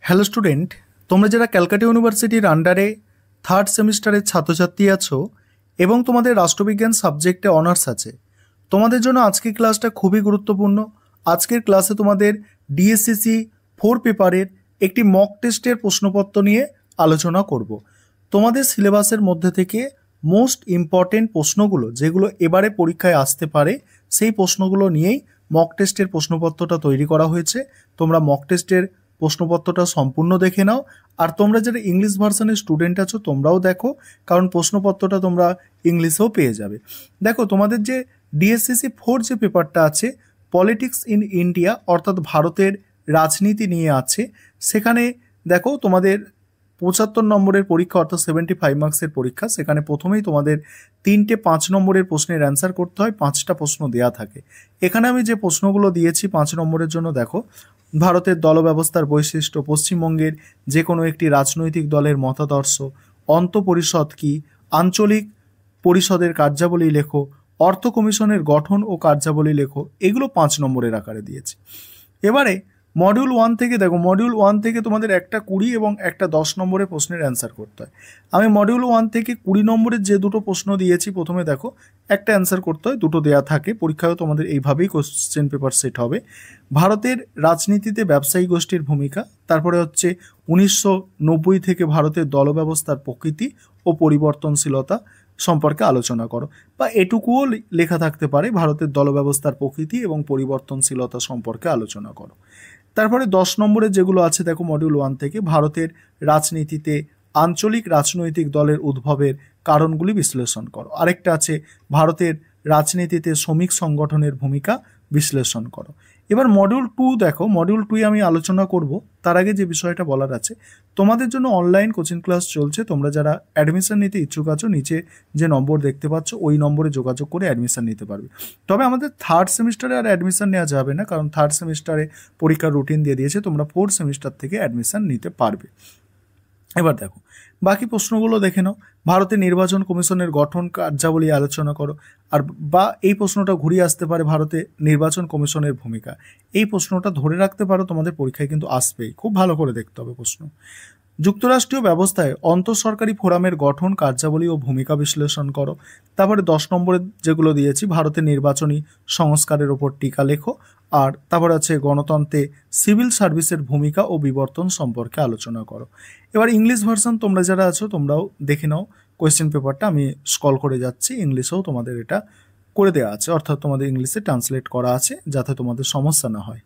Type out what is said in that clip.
Hello student, তোমরা যারা ক্যালকাটা ইউনিভার্সিটির আন্ডারে থার্ড সেমিস্টারের ছাত্রছাত্রী আছো এবং তোমাদের রাষ্ট্রবিজ্ঞান সাবজেক্টে অনার্স আছে, তোমাদের জন্য আজকের ক্লাসটা খুবই গুরুত্বপূর্ণ। আজকের ক্লাসে তোমাদের ডিএসসিসি 4 পেপারের একটি মক টেস্টের প্রশ্নপত্র নিয়ে আলোচনা করব। তোমাদের সিলেবাসের মধ্যে থেকে মোস্ট ইম্পর্টেন্ট প্রশ্নগুলো যেগুলো এবারে পরীক্ষায় আসতে পারে সেই প্রশ্নগুলো নিয়েই মক টেস্টের প্রশ্নপত্রটা তৈরি করা হয়েছে। তোমরা মক টেস্টের প্রশ্নপত্রটা সম্পূর্ণ দেখে নাও। আর তোমরা যারা ইংলিশ ভার্সনের স্টুডেন্ট আছো তোমরাও দেখো, কারণ প্রশ্নপত্রটা তোমরা ইংলিশেও পেয়ে যাবে। দেখো, তোমাদের যে ডিএসসিসি 4 যে পেপারটা আছে, পলিটিক্স ইন ইন্ডিয়া অর্থাৎ ভারতের রাজনীতি নিয়ে আছে, সেখানে দেখো তোমাদের 75 নম্বরের পরীক্ষা অর্থাৎ 75 মার্কসের পরীক্ষা। সেখানে প্রথমেই তোমাদের 3টে 5 নম্বরের প্রশ্নের অ্যান্সার করতে হয়, 5টা প্রশ্ন দেয়া থাকে। এখানে আমি যে প্রশ্নগুলো দিয়েছি 5 নম্বরের জন্য, দেখো, ভারতের দলব্যবস্থার বৈশিষ্ট্য, পশ্চিমবঙ্গের যে কোনো একটি রাজনৈতিক দলের মতাদর্শ, অন্তঃপরিষদ কি, আঞ্চলিক পরিষদের কার্যাবলী লেখো, অর্থ কমিশনের গঠন ও কার্যাবলী লেখো, এগুলো 5 নম্বরের আকারে দিয়েছি। এবারে মডিউল 1 থেকে দেখো, মডিউল 1 থেকে তোমাদের একটা 20 এবং একটা 10 নম্বরের প্রশ্নের অ্যান্সার করতে হয়। আমি মডিউল 1 থেকে 20 নম্বরের যে দুটো প্রশ্ন দিয়েছি, প্রথমে দেখো একটা অ্যান্সার করতে হয়, দুটো দেয়া থাকে। পরীক্ষায়ও তোমাদের এইভাবেই কোশ্চেন পেপার সেট হবে। ভারতের রাজনীতিতে ব্যবসায়ী গোষ্ঠীর ভূমিকা, তারপরে হচ্ছে 1990 থেকে ভারতের দলব্যবস্থার প্রকৃতি ও পরিবর্তনশীলতা সম্পর্কে আলোচনা করো, বা এটুকুও লেখা থাকতে পারে, ভারতের দলব্যবস্থার প্রকৃতি এবং পরিবর্তনশীলতা সম্পর্কে আলোচনা করো। তারপরে 10 নম্বরের যেগুলো আছে, দেখো মডিউল 1 থেকে ভারতের রাজনীতিতে আঞ্চলিক রাজনৈতিক দলের উদ্ভবের কারণগুলি বিশ্লেষণ করো। আরেকটা আছে ভারতের রাজনীতিতে শ্রমিক সংগঠনের ভূমিকা বিশ্লেষণ করো। এবার মডিউল 2 দেখো, মডিউল 2 আমি আলোচনা করব। তার আগে যে বিষয়টা বলার আছে, তোমাদের জন্য অনলাইন কোচিং ক্লাস চলছে। তোমরা যারা অ্যাডমিশন নিতে ইচ্ছুক আছো, নিচে যে নম্বর দেখতে পাচ্ছ ওই নম্বরে যোগাযোগ করে অ্যাডমিশন নিতে পারবে। তবে আমাদের থার্ড সেমিস্টারে আর অ্যাডমিশন নেওয়া যাবে না, কারণ থার্ড সেমিস্টারে পরীক্ষার রুটিন দিয়ে দিয়েছে। তোমরা 4th সেমিস্টার থেকে অ্যাডমিশন নিতে পারবে। এবার দেখো বাকি প্রশ্নগুলো দেখে নাও। ভারতের নির্বাচন কমিশনের গঠন কার্যাবলী আলোচনা করো। আর বা এই প্রশ্নটা ঘুরিয়ে আসতে পারে, ভারতে নির্বাচন কমিশনের ভূমিকা। এই প্রশ্নটা ধরে রাখতে পারো, তোমাদের পরীক্ষায় কিন্তু আসবেই। খুব ভালো করে দেখতে হবে প্রশ্ন। যুক্তরাষ্ট্রীয় ব্যবস্থায় অন্তঃসরকারি ফোরামের গঠন কার্যাবলী ও ভূমিকা বিশ্লেষণ করো। তারপরে 10 নম্বরে যেগুলো দিয়েছি, ভারতের নির্বাচনী সংস্কারের ওপর টিকা লেখো। আর তারপরে আছে গণতন্ত্রে সিভিল সার্ভিসের ভূমিকা ও বিবর্তন সম্পর্কে আলোচনা করো। এবার ইংলিশ ভার্সন তোমরা যারা আছো তোমরাও দেখে নাও কোয়েশ্চেন পেপারটা। আমি স্ক্রল করে যাচ্ছি, ইংলিশেও তোমাদের এটা করে দেওয়া আছে, অর্থাৎ তোমাদের ইংলিশে ট্রান্সলেট করা আছে, যাতে তোমাদের সমস্যা না হয়।